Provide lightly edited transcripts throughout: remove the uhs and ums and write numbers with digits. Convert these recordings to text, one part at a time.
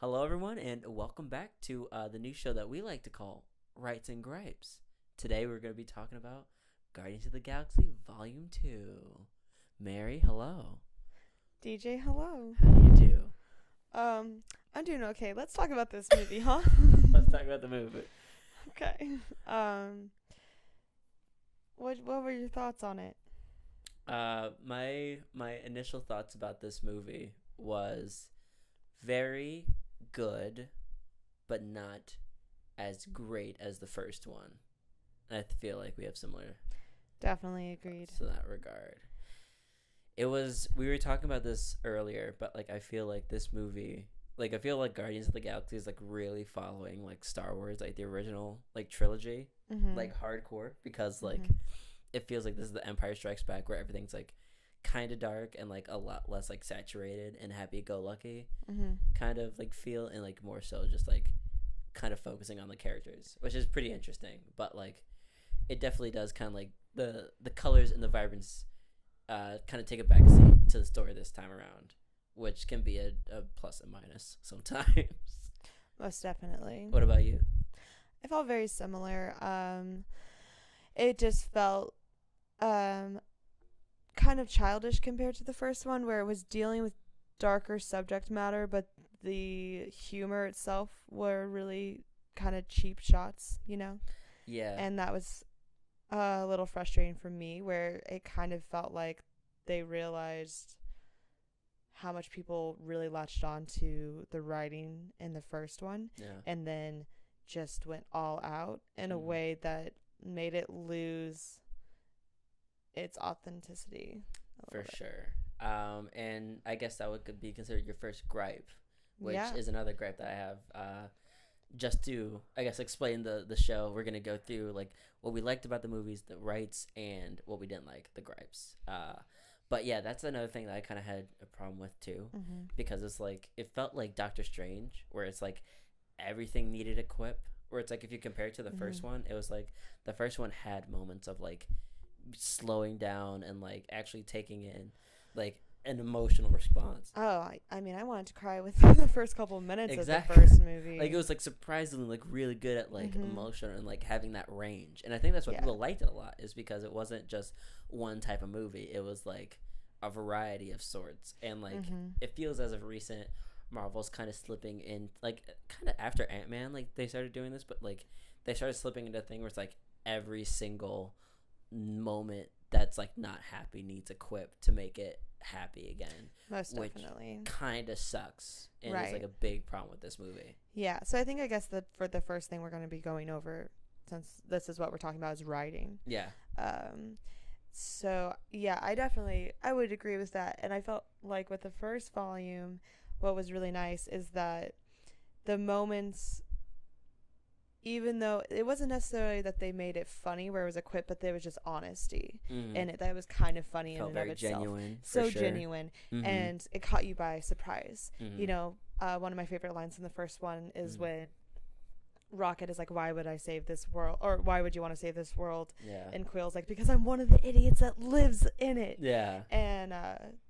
Hello, everyone, and welcome back to the new show that we like to call Rights and Gripes. Today, we're going to be talking about Guardians of the Galaxy Volume 2. Mary, hello. DJ, hello. How do you do? I'm doing okay. Let's talk about this movie, huh? Let's talk about the movie. Okay. What were your thoughts on it? My initial thoughts about this movie was very good, but not as great as the first one. I feel like we have similar Definitely agreed. to that regard. We were talking about this earlier, but like I feel like this movie, like I feel like Guardians of the Galaxy is like really following like Star Wars, like the original like trilogy, like hardcore, because like it feels like this is the Empire Strikes Back, where everything's like kind of dark and like a lot less like saturated and happy go lucky kind of like feel, and like more so just like kind of focusing on the characters, which is pretty interesting. But like it definitely does kind of like the colors and the vibrance kind of take a back seat to the story this time around, which can be a plus and minus sometimes. Most definitely. What about you? I felt very similar. It just felt kind of childish compared to the first one, where it was dealing with darker subject matter, but the humor itself were really kind of cheap shots, Yeah. And that was a little frustrating for me, where it kind of felt like they realized how much people really latched on to the writing in the first one, Yeah. and then just went all out in a way that made it lose its authenticity. For sure. And I guess that could be considered your first gripe, which Yeah. is another gripe that I have. Just to, I guess, explain the show, we're gonna go through like what we liked about the movies, the rights, and what we didn't like, the gripes. But yeah, that's another thing that I kind of had a problem with too, because it's like it felt like Doctor Strange, where it's like everything needed a quip. Where it's like if you compare it to the first one, it was like the first one had moments of like slowing down and like actually taking in like an emotional response. Oh, I mean, I wanted to cry with the first couple of minutes of the first movie. Like it was like surprisingly like really good at like emotion and like having that range. And I think that's why people liked it a lot, is because it wasn't just one type of movie. It was like a variety of sorts. And like it feels as of recent Marvel's kind of slipping in, like kind of after Ant-Man, like they started doing this, but like they started slipping into a thing where it's like every single moment that's like not happy needs a quip to make it happy again. Most definitely. Kind of sucks, and Right. it's like a big problem with this movie. Yeah, so I guess that for the first thing we're going to be going over, since this is what we're talking about, is writing. Yeah. So yeah, I would agree with that. And I felt like with the first volume, what was really nice is that the moments, even though it wasn't necessarily that they made it funny where it was a quip, but there was just honesty in it that was kind of funny in and of itself. Genuine, so genuine, and it caught you by surprise. One of my favorite lines in the first one is when Rocket is like, "Why would I save this world?" Or "Why would you want to save this world?" Yeah. And Quill's like, "Because I'm one of the idiots that lives in it." Yeah. And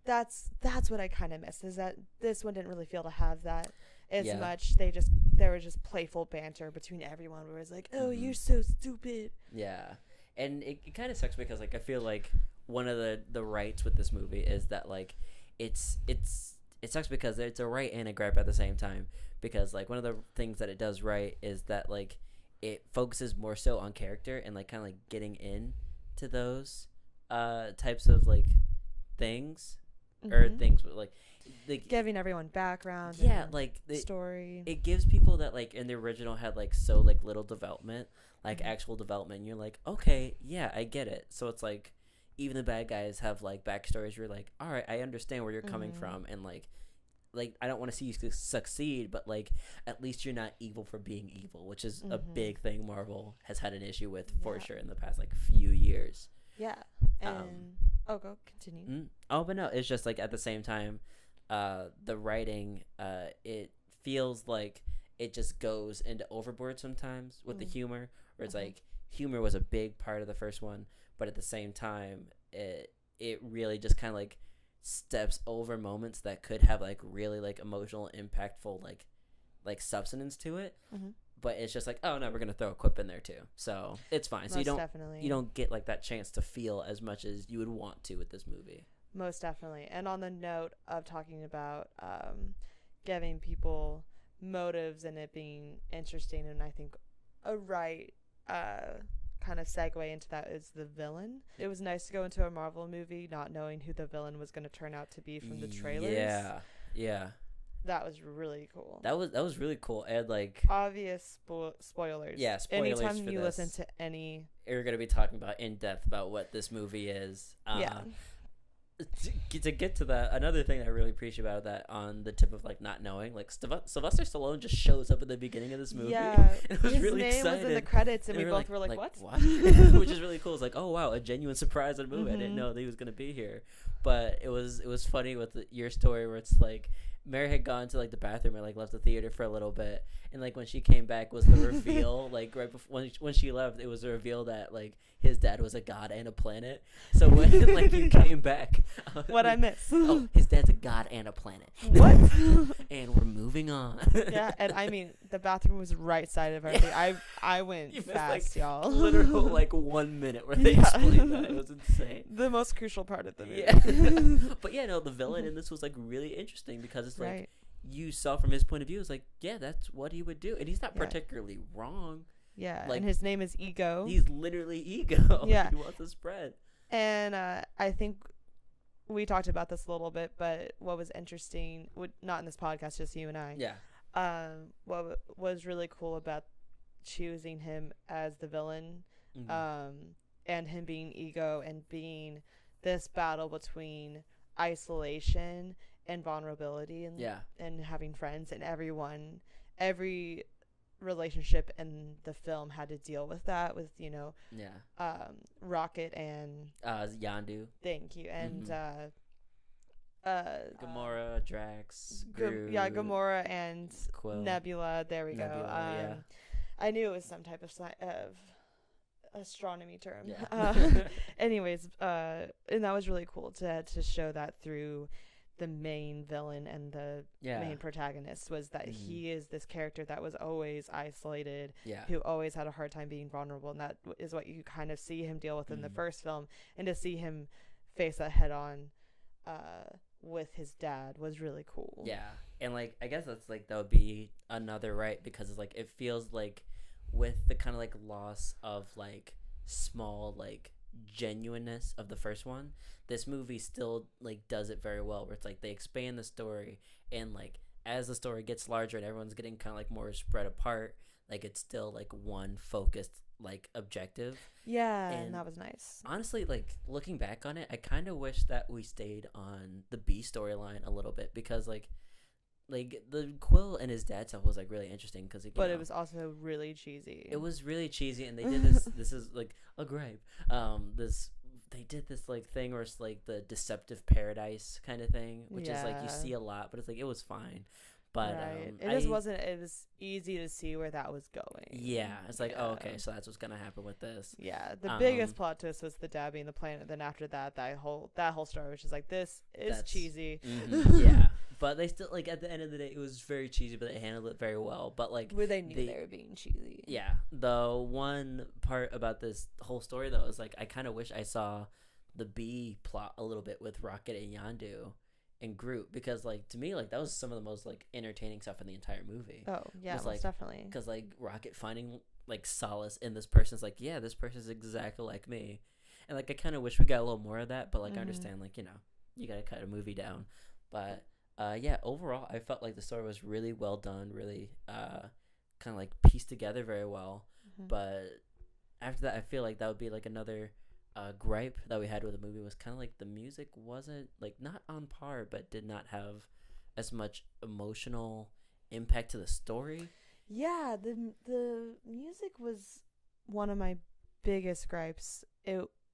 that's what I kind of miss, is that this one didn't really feel to have that as much. There was just playful banter between everyone, where it's like, "Oh, you're so stupid." Yeah. And it kind of sucks because like I feel like one of the rights with this movie is that like it sucks because it's a right and a gripe at the same time, because like one of the things that it does right is that like it focuses more so on character and like kind of like getting in to those types of like things or things with like giving everyone background. Yeah, like story. It gives people that like in the original had like so like little development, like actual development. And you're like, okay, yeah, I get it. So it's like even the bad guys have like backstories. You're like, all right, I understand where you're coming from, and like I don't want to see you succeed, but like at least you're not evil for being evil, which is a big thing Marvel has had an issue with for sure in the past like few years. Yeah. And go continue. But no, it's just like at the same time, the writing, it feels like it just goes into overboard sometimes with the humor, where it's like humor was a big part of the first one, but at the same time, it really just kind of like steps over moments that could have like really like emotional, impactful like like substance to it. Mm-hmm. But it's just like, oh no, we're gonna throw a quip in there too, so it's fine. So Definitely. you don't get like that chance to feel as much as you would want to with this movie. Most definitely. And on the note of talking about giving people motives and it being interesting, and I think a right kind of segue into that is the villain. It was nice to go into a Marvel movie not knowing who the villain was going to turn out to be from the trailers. Yeah. That was really cool. That was really cool. And like obvious spoilers. Yeah, spoilers. Anytime for you this, listen to any, we're gonna be talking about in depth about what this movie is. Yeah. To get to that, another thing I really appreciate about that, on the tip of like not knowing, like Sylvester Stallone just shows up at the beginning of this movie. Yeah, and it was his really name excited. was in the credits, and we were both were like, what? Which is really cool. It's like, oh wow, a genuine surprise in the movie. I didn't Mhm. know that he was gonna be here. But it was funny with your story where it's like Mary had gone to like the bathroom and like left the theater for a little bit, and like when she came back was the reveal. Like right before when she left, it was a reveal that like his dad was a god and a planet. So when like you came back, What I miss? Oh, his dad's a god and a planet. What? And we're moving on. Yeah, and I mean the bathroom was right side of everything. I went You missed, fast, like, y'all. Literal like 1 minute where they Yeah. explained that. It was insane. The most crucial part of the movie. Yeah. But yeah, no, the villain in this was like really interesting because it's like Right. you saw from his point of view, it's like, yeah, that's what he would do. And he's not Yeah. particularly wrong. Yeah, like, and his name is Ego. He's literally ego. Yeah. He wants to spread. And I think we talked about this a little bit, but what was interesting, not in this podcast, just you and I. Yeah. What was really cool about choosing him as the villain, Mhm. and him being Ego and being this battle between isolation and vulnerability, and Yeah. and having friends, and every relationship in the film had to deal with that, with Yeah. Rocket and Yandu, thank you, and Gamora, Drax, Groot, Gamora and Quill. Nebula. There we go. Nebula, I knew it was some type of astronomy term. Yeah. Anyways, and that was really cool to show that through the main villain and the Yeah. main protagonist, was that Mhm. he is this character that was always isolated, Yeah. who always had a hard time being vulnerable, and that is what you kind of see him deal with in the Mhm. first film, and to see him face that head on with his dad was really cool. Yeah. And like I guess that's like that would be another right, because it's like it feels like with the kind of like loss of like small like genuineness of the first one, this movie still like does it very well, where it's like they expand the story, and like as the story gets larger and everyone's getting kind of like more spread apart, like it's still like one focused like objective. Yeah, and And that was nice. Honestly, like looking back on it, I kind of wish that we stayed on the B storyline a little bit, because like the Quill and his dad stuff was like really interesting, because But it was also really cheesy. it was really cheesy, and they did this. This is like a gripe. They did this like thing where it's like the deceptive paradise kind of thing, which is like you Yeah. see a lot, but it's like it was fine. But right. It just wasn't. It was easy to see where that was going. Yeah, it's like, oh, okay, Yeah. so that's what's gonna happen with this. Yeah, the biggest Um, plot twist was the dad being the planet. Then after that, that whole story was just like, this is That's- cheesy. Yeah, but they still like at the end of the day, it was very cheesy, but they handled it very well. But like, Where they knew they- they were being cheesy. yeah, the one part about this whole story though is like I kind of wish I saw the B plot a little bit with Rocket and Yondu and Groot, because like to me like that was some of the most like entertaining stuff in the entire movie. Oh yeah, was, most like, definitely. Because like Rocket finding like solace in this person's like, yeah, this person's exactly like me, and like I kind of wish we got a little more of that, but like I Mhm. understand like you gotta cut a movie down, but yeah, overall I felt like the story was really well done, really kind of like pieced together very well. Mhm. But after that, I feel like that would be like another gripe that we had with the movie, was kind of like the music wasn't like not on par, but did not have as much emotional impact to the story. Yeah, the music was one of my biggest gripes.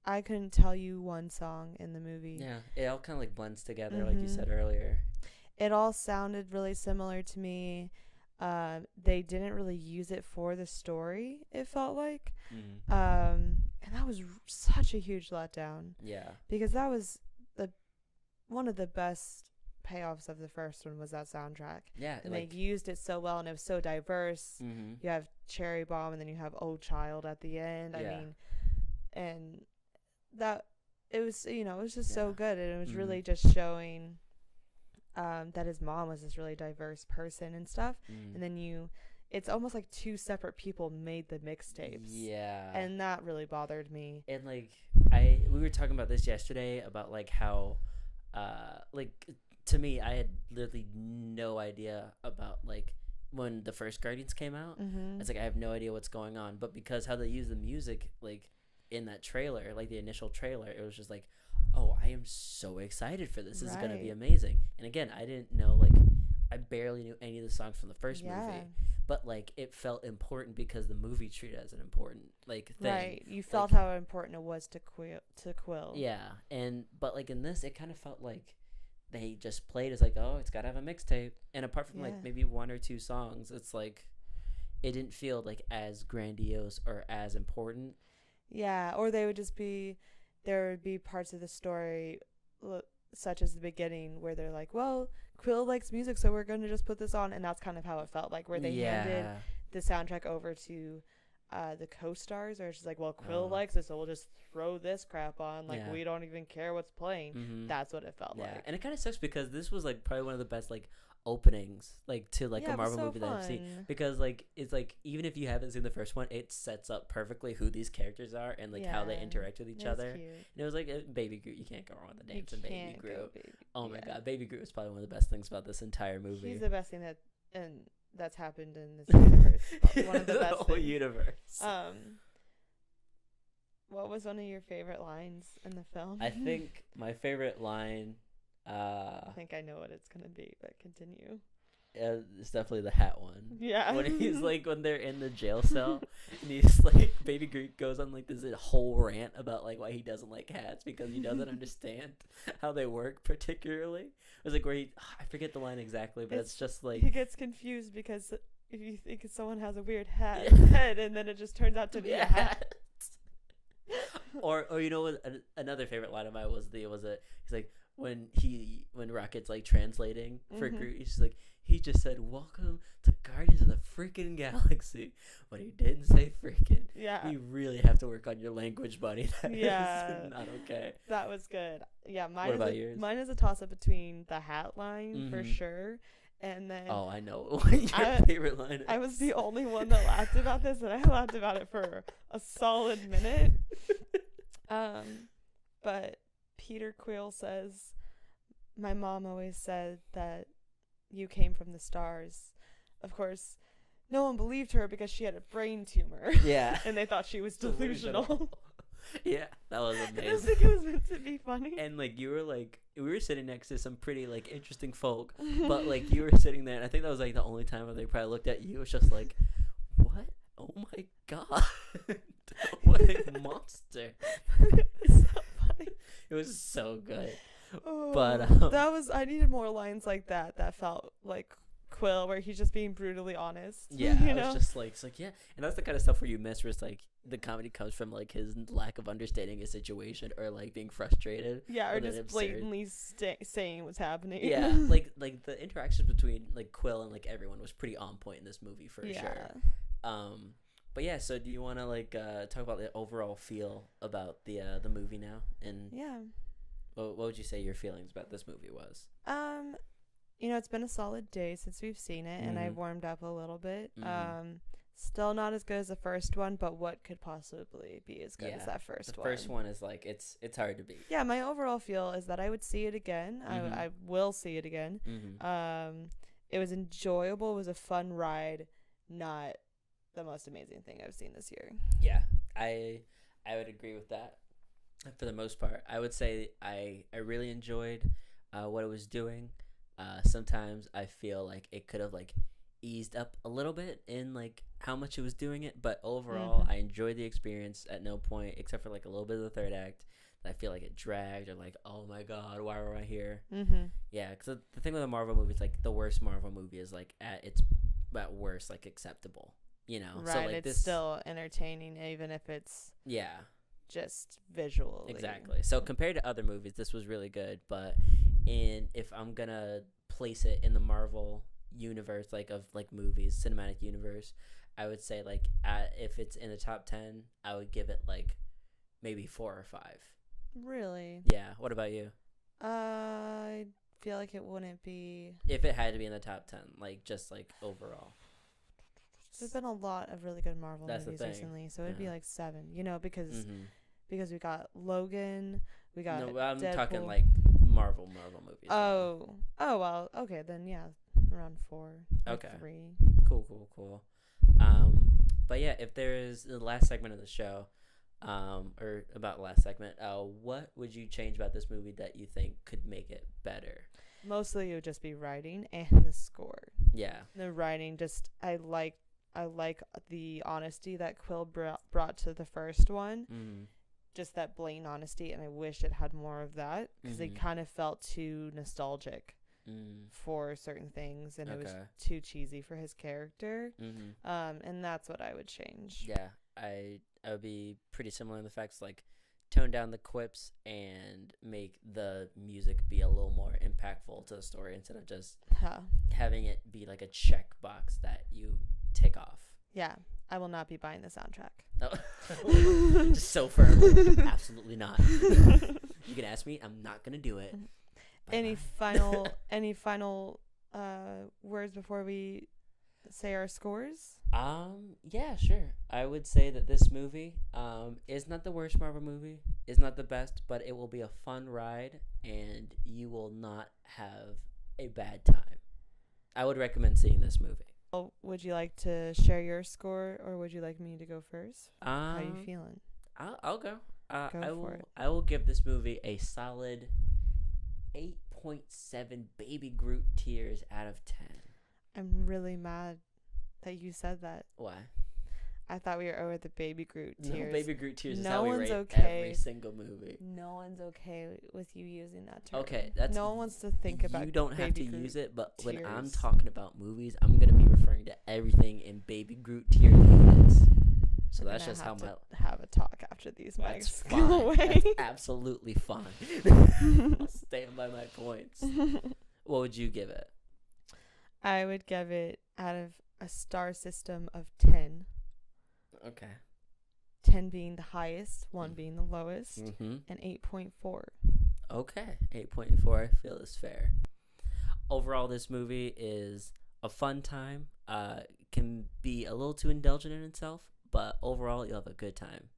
I couldn't tell you one song in the movie. Yeah, it all kind of like blends together, like you Mhm. said earlier. It all sounded really similar to me. They didn't really use it for the story, it felt like. And that was such a huge letdown, Yeah. because that was one of the best payoffs of the first one was that soundtrack. Yeah, And like they used it so well, and it was so diverse. mm-hmm. You have Cherry Bomb, and then you have Old Child at the end. I Yeah. mean, and that it was, you know, it was just so Yeah. good, and it was Mhm. really just showing that his mom was this really diverse person and stuff. Mm. And then it's almost like two separate people made the mixtapes. Yeah. And that really bothered me. And like we were talking about this yesterday about like how like to me I had literally no idea about like when the first Guardians came out. Mm-hmm. It's like I have no idea what's going on, but because how they use the music like in that trailer, like the initial trailer, it was just like, oh, I am so excited for this. This is gonna be Right. amazing. And again, I didn't know, like I barely knew any of the songs from the first movie, but like it felt important because the movie treated it as an important like thing. Right. You felt Like- how important it was to Quill. Yeah, but like in this, it kind of felt like they just played as like, oh, it's gotta have a mixtape, and apart from Yeah. like maybe one or two songs, it's like it didn't feel like as grandiose or as important. Yeah, or there would be parts of the story, such as the beginning, where they're like, well, Quill likes music, so we're going to just put this on. And that's kind of how it felt like, where they handed the soundtrack over to the co-stars, or it's just like, well, Quill likes it, so we'll just throw this crap on. Like, Yeah. we don't even care what's playing. Mm-hmm. That's what it felt Yeah, like. and it kind of sucks because this was like probably one of the best like openings like to like Yeah, a it was Marvel so movie that I've seen, fun. because like it's like even if you haven't seen the first one, it sets up perfectly who these characters are and like how they Yeah, interact with each it was other. cute. And it was like Baby Groot. You can't go wrong with the You names of Baby can't go Groot. Baby- Oh my yeah. god, Baby Groot was probably one of the best things about this entire movie. He's the best thing that's happened in this universe. One of the best whole things. universe. What was one of your favorite lines in the film? I think my favorite line I think I know what it's gonna be, but continue. it's definitely the hat one. Yeah. When he's like when they're in the jail cell and he's like Baby Groot goes on like this whole rant about like why he doesn't like hats because he doesn't understand how they work particularly. It was like where I forget the line exactly, but it's just like he gets confused because if you think someone has a weird head, and then it just turns out to be a hat. or you know what another favorite line of mine was he's like when Rocket's like translating for Mhm. Groot, he's like he just said welcome to Guardians of the freaking Galaxy, but he didn't say freaking. Yeah. You really have to work on your language, buddy. That Yeah. is not okay. That was good. Yeah, What about yours? mine is a toss up between the hat line for Mhm. sure, and then Oh, I know what your favorite line is. I was the only one that laughed about this, and I laughed about it for a solid minute. But Peter Quill says, "My mom always said that you came from the stars." Of course, no one believed her because she had a brain tumor. Yeah. And they thought she was delusional. Yeah, that was I don't amazing. think it was meant to be funny. And like you were like we were sitting next to some pretty like interesting folk, but like you were sitting there, and I think that was like the only time where they probably looked at you. It was just like, what? Oh my god, what a monster! It's so funny. It was so good. Oh, But, I needed more lines like that felt like Quill, where he's just being brutally honest. Yeah, you I know? was just like, it's like yeah, and that's the kind of stuff where you miss, where it's like the comedy comes from like his lack of understanding his situation or like being frustrated. Yeah, or and then just absurd. blatantly saying what's happening. Yeah, like the interactions between like Quill and like everyone was pretty on point in this movie for sure. But yeah, so do you want to like talk about the overall feel about the movie now, and Yeah. what would you say your feelings about this movie was? You know, it's been a solid day since we've seen it, and I've Mhm. warmed up a little bit. Mhm. Still not as good as the first one, but what could possibly be as good as Yeah, that first The one? first one is like it's hard to beat. Yeah, my overall feel is that I would see it again. Mhm. I will see it again. Mm-hmm. It was enjoyable. It was a fun ride. Not the most amazing thing I've seen this year. Yeah, I would agree with that for the most part. I would say I really enjoyed what it was doing. Sometimes I feel like it could have like eased up a little bit in like how much it was doing it, but overall I enjoyed the experience at no point, except for like a little bit of the third act, that I feel like it dragged, or like, oh my god, why were I here? Mm-hmm. Yeah, because the thing with a Marvel movie is like the worst Marvel movie is like at worst like acceptable, you know? Right, So like it's this, still entertaining, even if it's yeah, just visually. exactly. So compared to other movies, this was really good, but and if I'm gonna place it in the Marvel universe, like of like movies, cinematic universe, I would say like if it's in the top 10, I would give it like maybe 4 or 5. Really? Yeah. What about you? I feel like it wouldn't be. If it had to be in the top 10, like just like overall. There's been a lot of really good Marvel That's the movies thing. recently, so it'd be Yeah. like 7. You know, because Mm-hmm. we got Logan, we got No, I'm Deadpool. talking like Marvel movies. Oh well. Okay, then yeah, around 4. Like Okay. 3. Cool. But yeah, if there is the last segment of the show, or about the last segment, what would you change about this movie that you think could make it better? Mostly it would just be writing and the score. Yeah. The writing, just I like the honesty that Quill brought to the first one. Mm-hmm. Just that blatant honesty, and I wish it had more of that because it kind of felt too nostalgic for certain things, and it was too cheesy for his character. And that's what I would change. Yeah, I would be pretty similar in the facts, like tone down the quips and make the music be a little more impactful to the story instead of just having it be like a checkbox that you tick off. Yeah, I will not be buying the soundtrack. Oh. Just so firm. Absolutely not. You can ask me. I'm not gonna do it. Any final words before we say our scores? Yeah, sure. I would say that this movie is not the worst Marvel movie, is not the best, but it will be a fun ride and you will not have a bad time. I would recommend seeing this movie. Would you like to share your score, or would you like me to go first? How are you feeling? I'll go. For it. I will give this movie a solid 8.7 baby Groot tears out of 10. I'm really mad that you said that. Why? I thought we were over the baby Groot tears. No, baby Groot tears is No how we one's rate okay. every single movie. No one's okay with you using that term. Okay, that's no one wants to think about. You don't have to Groot use it, but tears. when I'm talking about movies, I'm gonna be referring to everything in baby Groot tear units. So that's just how my have a talk after these that's mics fine. go away. That's absolutely fine. I'll stand by my points. What would you give it? I would give it, out of a star system of 10. Okay. 10 being the highest, 1 being the lowest, and 8.4. Okay, 8.4 I feel is fair. Overall, this movie is a fun time. Can be a little too indulgent in itself, but overall, you'll have a good time.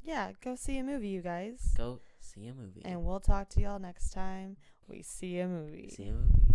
Yeah, go see a movie, you guys. Go see a movie. And we'll talk to y'all next time we see a movie. See a movie.